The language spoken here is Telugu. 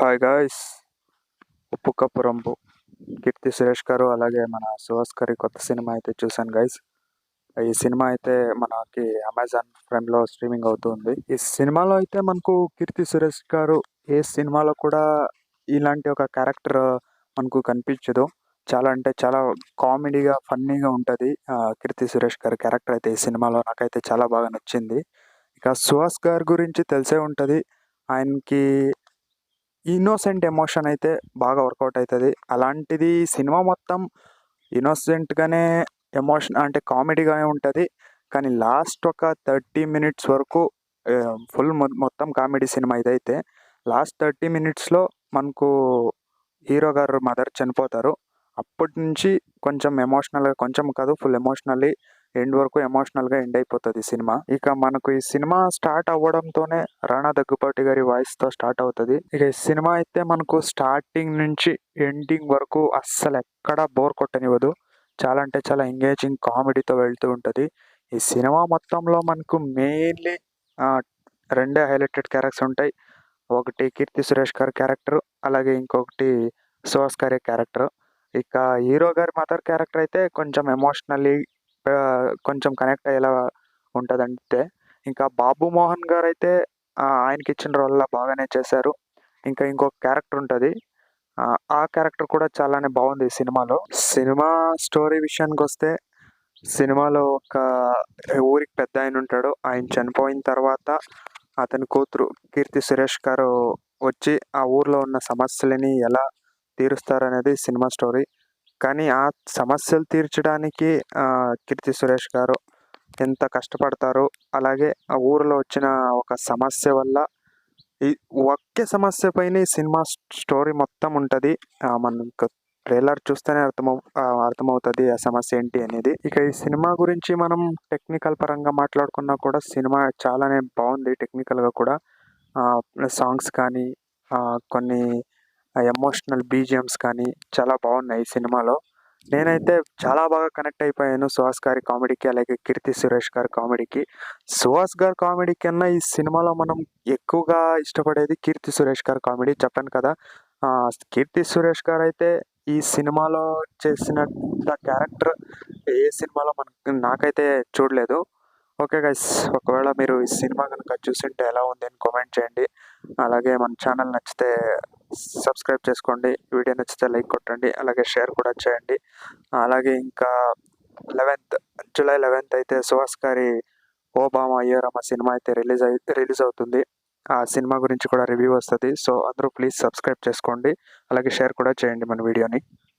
Hi guys. ఉప్పు కప్పు రంపు కీర్తి సురేష్ గారు అలాగే మన సుహాస్ గారి కొత్త సినిమా అయితే చూశాను గైస్. ఈ సినిమా అయితే మనకి అమెజాన్ ప్రైమ్లో స్ట్రీమింగ్ అవుతుంది. ఈ సినిమాలో అయితే మనకు కీర్తి సురేష్ గారు ఏ సినిమాలో కూడా ఇలాంటి ఒక క్యారెక్టర్ మనకు కనిపించదు. చాలా అంటే చాలా కామెడీగా ఫన్నీగా ఉంటుంది. కీర్తి సురేష్ గారి క్యారెక్టర్ అయితే ఈ సినిమాలో నాకైతే చాలా బాగా నచ్చింది. ఇక సుహాస్ గారి గురించి తెలిసే ఉంటుంది. ఆయనకి ఇన్నోసెంట్ ఎమోషన్ అయితే బాగా వర్కౌట్ అవుతుంది. అలాంటిది సినిమా మొత్తం ఇన్నోసెంట్గానే ఎమోషన్ అంటే కామెడీగానే ఉంటుంది. కానీ లాస్ట్ ఒక 30 మినిట్స్ వరకు ఫుల్ మొత్తం కామెడీ సినిమా ఇదైతే. లాస్ట్ 30 మినిట్స్లో మనకు హీరో గారు మదర్ చనిపోతారు. అప్పటి నుంచి కొంచెం ఎమోషనల్గా, కొంచెం కాదు ఫుల్ ఎమోషనల్లీ ఎండ్ వరకు ఎమోషనల్గా ఎండ్ అయిపోతుంది సినిమా. ఇక మనకు ఈ సినిమా స్టార్ట్ అవ్వడంతోనే రాణా దగ్గుపాటి గారి వాయిస్తో స్టార్ట్ అవుతుంది. ఇక ఈ సినిమా అయితే మనకు స్టార్టింగ్ నుంచి ఎండింగ్ వరకు అస్సలు ఎక్కడా బోర్ కొట్టనివ్వదు. చాలా అంటే చాలా ఎంగేజింగ్ కామెడీతో వెళ్తూ ఉంటుంది. ఈ సినిమా మొత్తంలో మనకు మెయిన్లీ రెండే హైలైటెడ్ క్యారెక్టర్స్ ఉంటాయి. ఒకటి కీర్తి సురేష్ గారి క్యారెక్టర్, అలాగే ఇంకొకటి సుహాస్ గారి క్యారెక్టర్. ఇక హీరో గారి మదర్ క్యారెక్టర్ అయితే కొంచెం ఎమోషనల్లీ కొంచెం కనెక్ట్ అయ్యేలా ఉంటుందంటే. ఇంకా బాబు మోహన్ గారు అయితే ఆయనకి ఇచ్చిన రోల్లో బాగానే చేశారు. ఇంకా ఇంకొక క్యారెక్టర్ ఉంటుంది. ఆ క్యారెక్టర్ కూడా చాలానే బాగుంది ఈ సినిమాలో. సినిమా స్టోరీ విషయానికి వస్తే, సినిమాలో ఒక ఊరికి పెద్ద ఆయన ఉంటాడు. ఆయన చనిపోయిన తర్వాత అతని కూతురు కీర్తి సురేష్ గారు వచ్చి ఆ ఊర్లో ఉన్న సమస్యలని ఎలా తీరుస్తారనేది సినిమా స్టోరీ. కానీ ఆ సమస్యలు తీర్చడానికి కీర్తి సురేష్ గారు ఎంత కష్టపడతారో, అలాగే ఆ ఊరిలో వచ్చిన ఒక సమస్య వల్ల ఈ ఒకే సమస్య పైన ఈ సినిమా స్టోరీ మొత్తం ఉంటుంది. మనకు ట్రైలర్ చూస్తేనే అర్థమవుతుంది ఆ సమస్య ఏంటి అనేది. ఇక ఈ సినిమా గురించి మనం టెక్నికల్ పరంగా మాట్లాడుకున్నా కూడా సినిమా చాలానే బాగుంది. టెక్నికల్గా కూడా సాంగ్స్ కానీ, కొన్ని ఎమోషనల్ బీజిఎమ్స్ కానీ చాలా బాగున్నాయి ఈ సినిమాలో. నేనైతే చాలా బాగా కనెక్ట్ అయిపోయాను సుహాస్ గారి కామెడీకి, అలాగే కీర్తి సురేష్ గారి కామెడీకి. సుహాస్ గారి కామెడీ కన్నా ఈ సినిమాలో మనం ఎక్కువగా ఇష్టపడేది కీర్తి సురేష్ గారి కామెడీ. చెప్పాను కదా, కీర్తి సురేష్ గారు అయితే ఈ సినిమాలో చేసినంత క్యారెక్టర్ ఏ సినిమాలో నాకైతే చూడలేదు. ఓకే గైస్, ఒకవేళ మీరు ఈ సినిమా కనుక చూసింటే ఎలా ఉంది అని కామెంట్ చేయండి. అలాగే మన ఛానల్ నచ్చితే సబ్స్క్రైబ్ చేసుకోండి. వీడియో నచ్చితే లైక్ కొట్టండి, అలాగే షేర్ కూడా చేయండి. అలాగే ఇంకా జూలై 11th అయితే సుహాస్ గారి ఓ బామ అయ్యోరమ్మ సినిమా అయితే రిలీజ్ అవుతుంది. ఆ సినిమా గురించి కూడా రివ్యూ వస్తుంది. సో అందరూ ప్లీజ్ సబ్స్క్రైబ్ చేసుకోండి, అలాగే షేర్ కూడా చేయండి మన వీడియోని.